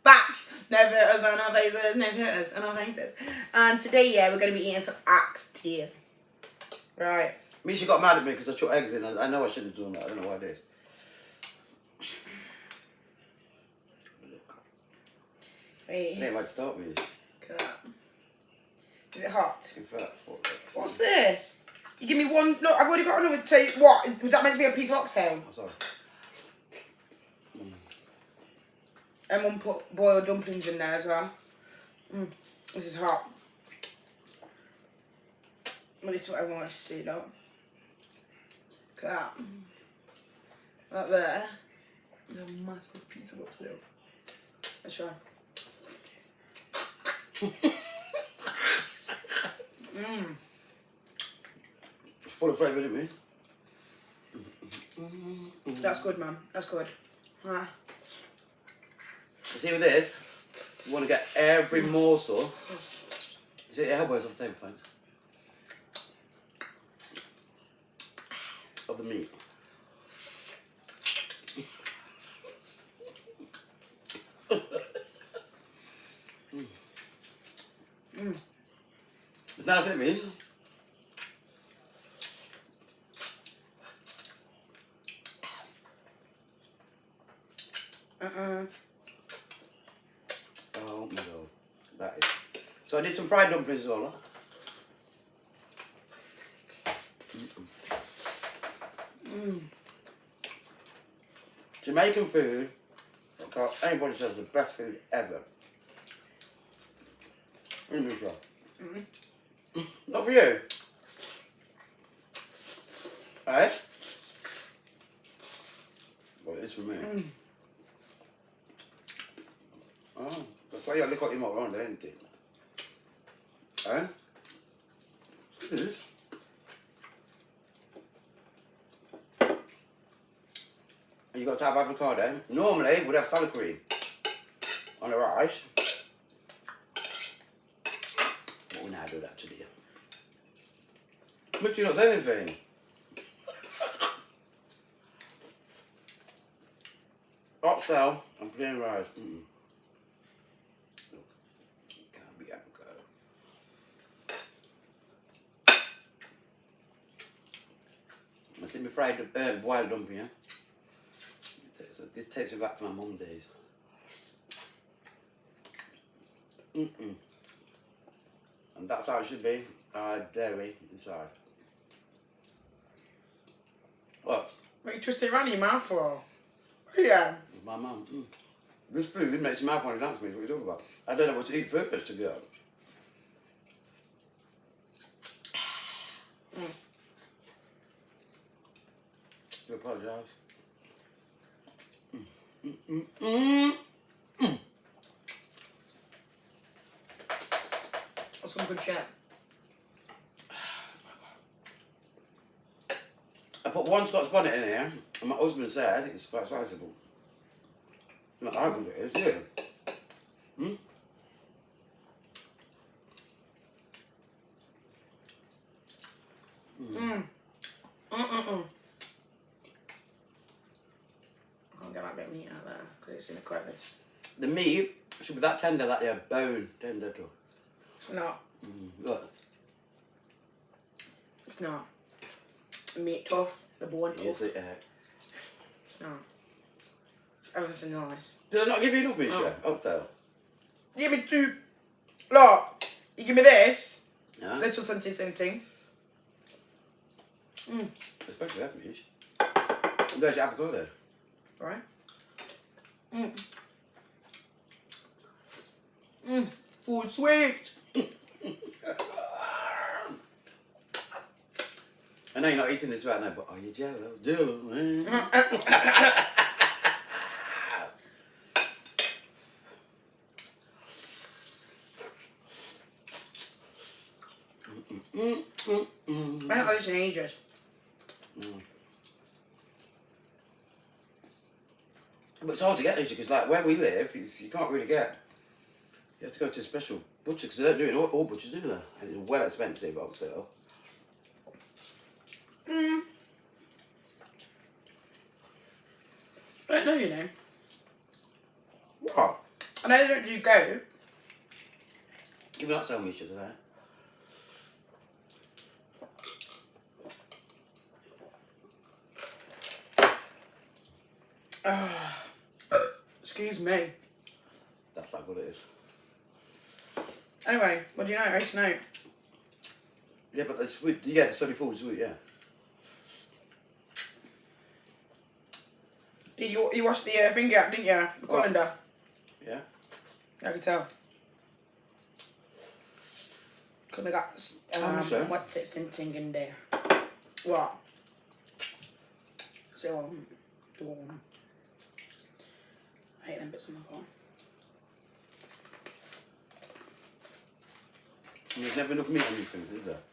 back. No filters on our faces, no filters on our faces. And today, yeah, we're going to be eating some oxtail. Right. Misha got mad at me because I chucked eggs in. I know I shouldn't have done that. I don't know why I did. Wait. It might start me. Is it hot? In fact, What's this? You give me one. Look, I've already got another. What? Was that meant to be a piece of oxtail? I'm sorry. And one put boiled dumplings in there as well. This is hot. Well, this is what everyone wants to see, though. Look at that. That there. There's a massive piece of oxtail. Let's try. Full of flavour, didn't we? That's good, man. That's good. Ah. See with this, you want to get every morsel. You see the elbows off the table, thanks. Of the meat. That's it, mate. Oh my god, that is. So I did some fried dumplings as well. Jamaican food. Anybody says the best food ever. Not for you. Right? Well, it is for me. Oh, that's why you look at him all around, ain't it? Eh? It is. And you got to have avocado. Normally, we'd have salad cream on the rice. But we now do that today. But you not say anything. Oxtail and plain rice. Can't be avocado. I see me fried boiled dumpling, yeah? So this takes me back to my mum days. And that's how it should be. Dairy inside. What? What you twist it around in your mouth for? Yeah. With my mum. This food makes your mouth want to dance to me, is what you're talking about. I don't know what to eat first to go. I apologise. That's some good shit. I put one Scots bonnet in here, and my husband said it's quite sizable. Not I think it is, yeah. I can't get that bit of meat out there because it's in a crevice. The meat should be that tender, that bone tender too. It's not. Look. It's not. The meat tough, the bone tough. It's not. Everything nice. Did I not give you enough meat, chef? Oxtail. You give me two. Look, you give me this. Yeah. Little something. Especially that meat. And there's your avocado. Right. Food sweet. I know you're not eating this right now, but are you jealous? Jealous, I haven't had this in ages. But it's hard to get these because, like, where we live, you can't really get. You have to go to a special butcher because they don't do it in all butchers, do they? And it's well expensive, Oxtail. I don't know your name. What? I know they don't do goat. You're not selling me shit today. Excuse me. That's how good it is. Anyway, what do you know? I used to know. Yeah, but the sweet, yeah, the sunny food sweet, yeah. Did you watched the thing out, didn't you? The colander. Yeah. I could tell. Couldn't have got so. what's it scenting in there? What? So the one. I hate them bits on my phone. There's never enough meat on these things, is there?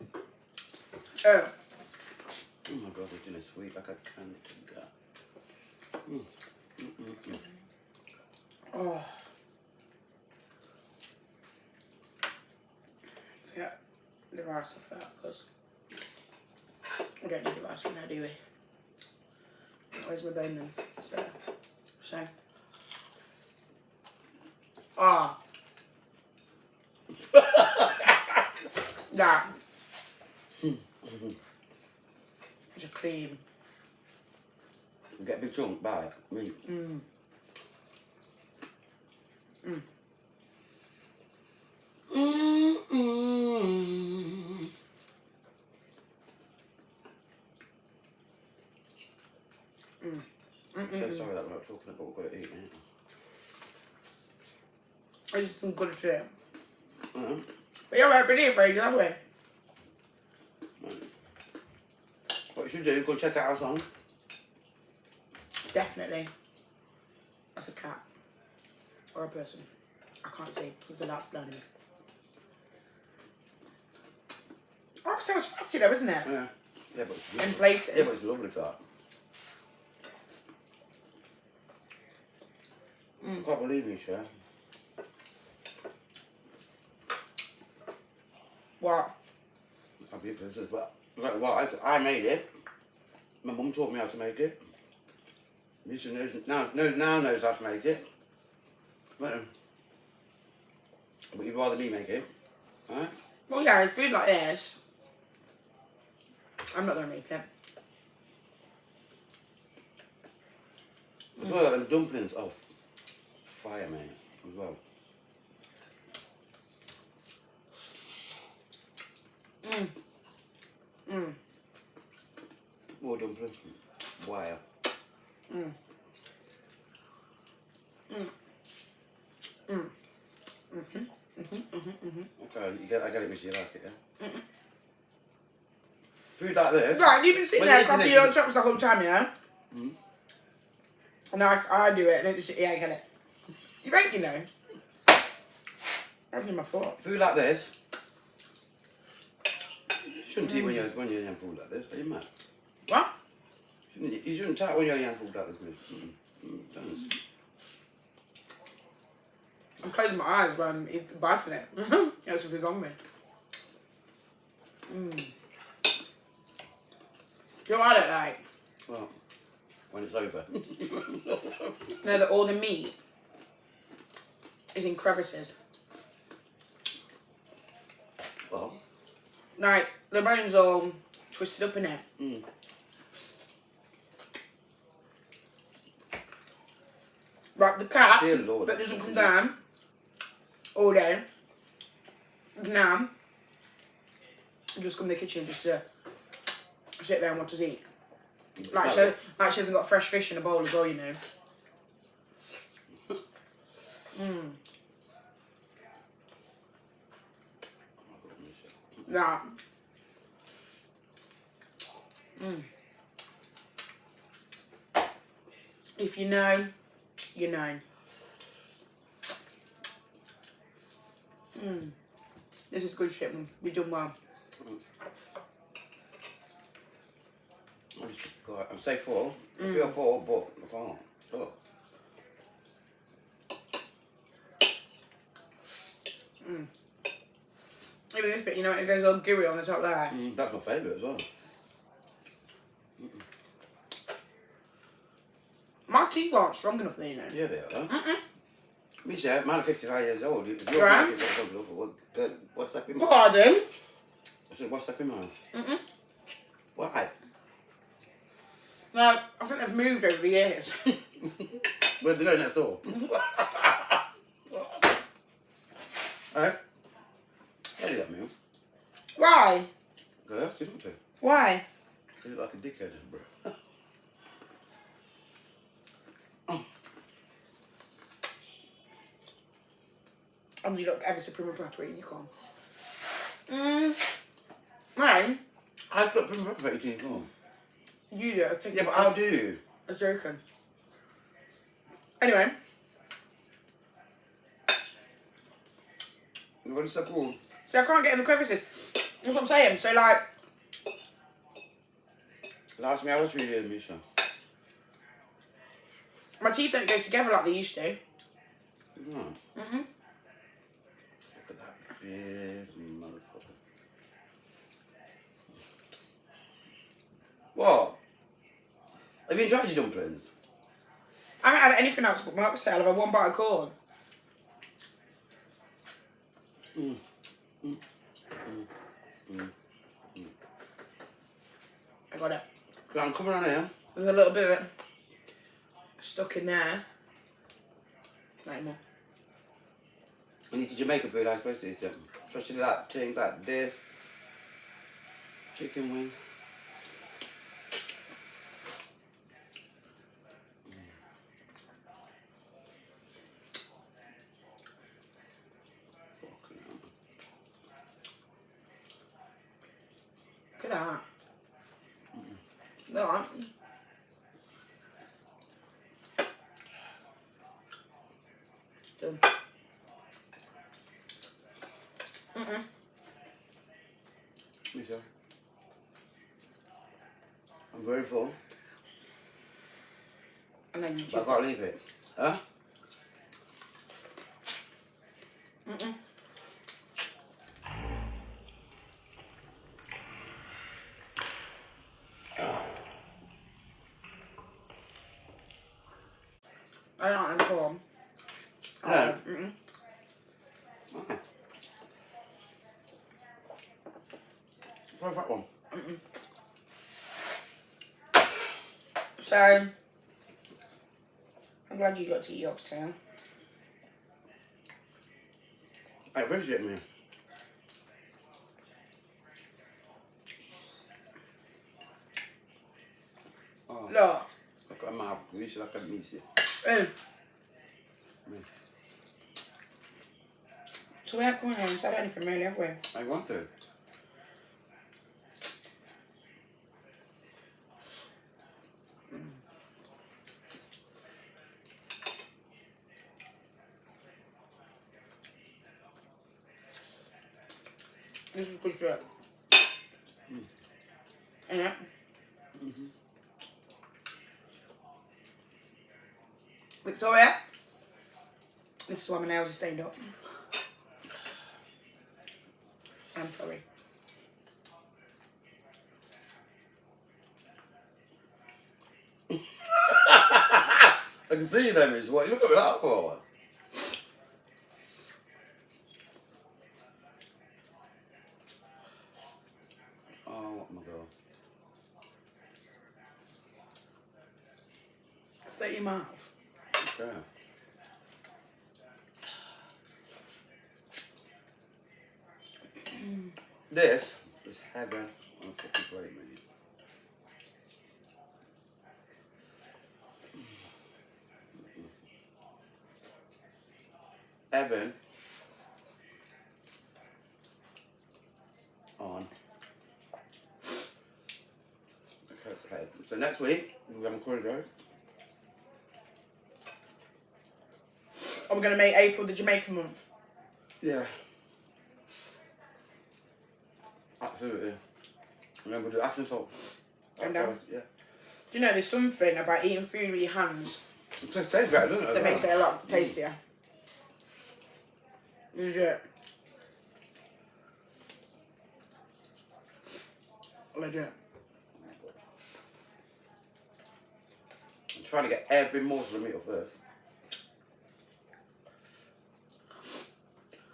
Oh. Oh my god, they're doing sweet like a candy cat. Oh. So yeah, the rice off that because we don't need the rice in there, do we? Where's my bone then? It's there. So. Ah. That. It's a cream. You get a big chunk, bite, meat. So sorry that we're not talking about what we've got to eat, mate. I just think good to it. Mm-hmm. But you haven't been here for ages, have we? What you should do, go check out our song. Definitely. That's a cat. Or a person. I can't see because the light's blinding me. Oxtail's fatty though, isn't it? Yeah. Yeah, but it's In places. Yeah, but it's lovely fat. I can't believe you, Cher. What? I'll be for this, but well, I made it. My mum taught me how to make it. Lisa now knows how to make it. But you'd rather me make it, alright? Well, yeah, food like this, I'm not going to make it. As well, and dumplings, oh, fire, mate, as well. More dumplings. Wow. Okay, I get it, Missy, you like it, yeah? Food like this. Right, you've been sitting When there you eat copying it, your chops the whole time, yeah? Mm. And I do it, and then it's, yeah, I get it. You make, you know. That's in my fault. Food like this. You shouldn't eat when you're young food like this, are you mad? What? You shouldn't eat when you're young food like this, miss. Don't. I'm closing my eyes when I'm biting it. That's if it's on me. You know what I don't like? Well, when it's over. No, that all the meat is in crevices. Well. Like, the bone's all twisted up in it. Like the cat Dear Lord, that doesn't come down all day. Now, just come in the kitchen just to sit there and watch us eat. Like she hasn't got fresh fish in a bowl as well, you know. That. If you know, you know. This is good shit, we've done well. I'm say full. I feel full, but I can't stop. Even this bit, you know, it goes all gooey on the top there. That's my favourite as well. My teeth aren't strong enough, you know. Yeah, they are. Misha, man, 55 years old. If you're Right. making what's up in mind? Pardon? I said, what's up in mind? Mm-mm. Why? No, I think they've moved over the years. Where'd they go next door? Alright. How do that, man? Why? Go ask you, don't you? Why? You look like a dickhead, bro. And you look ever so prim and proper in your con. Mine, I put prim and proper 18, come on. you do. I think Yeah, but I'll do. I was joking. Anyway. What is that called? So I can't get in the crevices. That's what I'm saying. So like, Last me, I was 3 years, Misha. my teeth don't go together like they used to. No. Mm-hmm. Look at that big motherfucker. What? Have you enjoyed your dumplings? I haven't had anything else but my oxtail. I've had one bite of corn. I got it. Right, I'm coming on here. There's a little bit of it stuck in there. No more. When you eat Jamaican food, I'm supposed to eat it. Especially like things like this. Chicken wing. Look at that. No, I'm... Done. Misha. I'm very full. And then you But I can't leave it. Huh? I don't like them corn. No. Mm-mm. Try that one. So, I'm glad you got to eat your oxtail. I finished it, man. Oh, Look. look at my mouth. You should have me see. Oh. Me. So we haven't gone on and said anything really, have we? I want to. This is good shit. Ain't it? Victoria, this is why my nails are stained up. I'm sorry. I can see you there, Miss. What you look at me like for? Oh my god. Stay your mouth. Okay. This is heaven on a cookie plate, man. Heaven on a Coke plate. So next week we're having corridor. Are we going to make April the Jamaican month? Yeah. Absolutely. And then we'll do action salt. Going down. Yeah. Do you know there's something about eating food with your hands It just tastes better, doesn't it? that makes it a lot tastier? Legit. Legit. I'm trying to get every morsel of meat off first.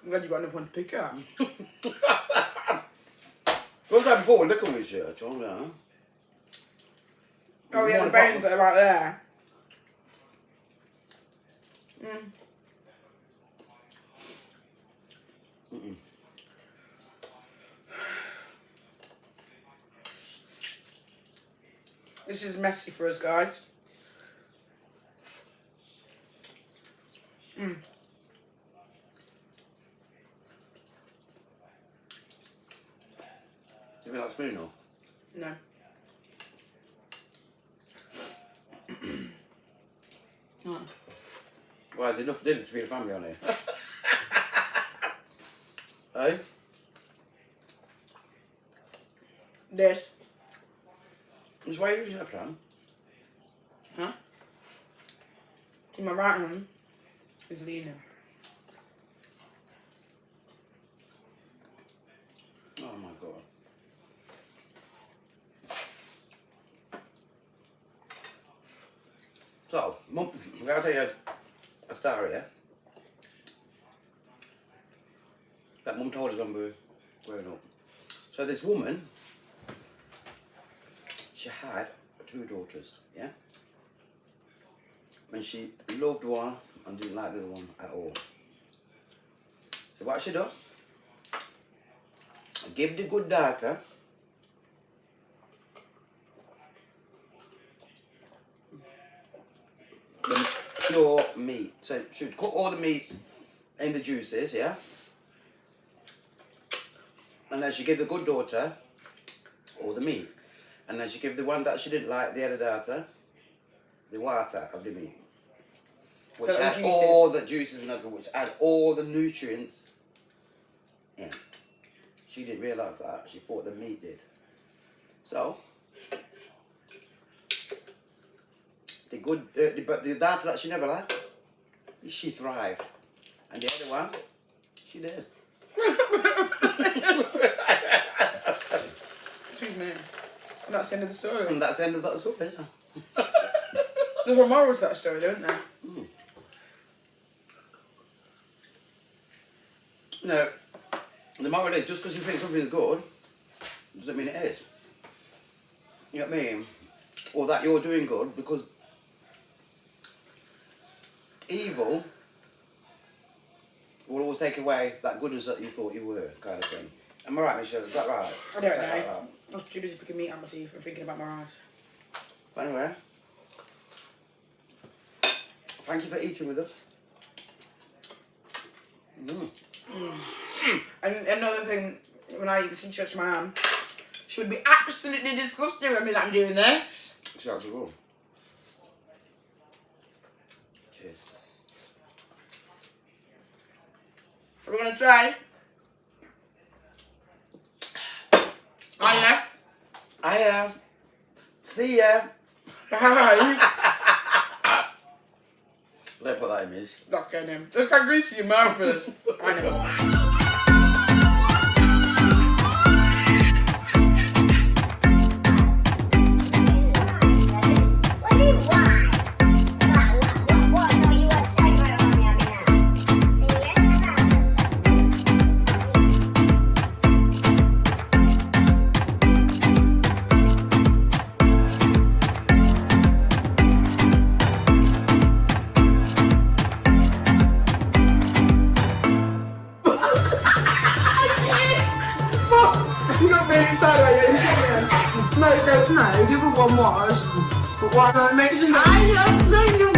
I'm glad you got enough one to pick up. What was that before? Look at my shirt. Oh, no. Oh, yeah, the bones that are right there. This is messy for us, guys. You mean like spoon or? No. Well, there's enough dinner to feed a family on here. Hey? This. That's why you use your left hand. Huh? In my right hand is leaning. Oh my god. So, Mum, I'm going to tell you a story, yeah? That Mum told us when we were growing up. So this woman, she had 2 daughters, yeah? And she loved one and didn't like the other one at all. So what she done? Give the good daughter the pure meat. So she'd cook all the meats in the juices, yeah? And then she give the good daughter all the meat. And then she give the one that she didn't like, the other daughter, the water of the meat. Which So had the all the juices and everything, which had all the nutrients in. She didn't realise that. She thought the meat did. So, but the daughter that she never liked, she thrived. And the other one, she did. Excuse me. And that's the end of the story. And that's the end of that story, yeah. There's a moral to that story, don't there? No, the moral is, just because you think something is good, doesn't mean it is. You know what I mean? Or that you're doing good, because evil will always take away that goodness that you thought you were, kind of thing. Am I right, Michelle? Is that right? I don't know. I was too busy picking meat out my teeth and thinking about my eyes. But anyway, thank you for eating with us. And another thing, when I see church my mum, she would be absolutely disgusted with me that I'm doing this. She actually will. Cheers. Are we going to try? Oh yeah? See ya. Hi. Don't put that in, Miss. That's going in. Look how greasy your mouth is. I know. No, give her one more. But why not make sure? I love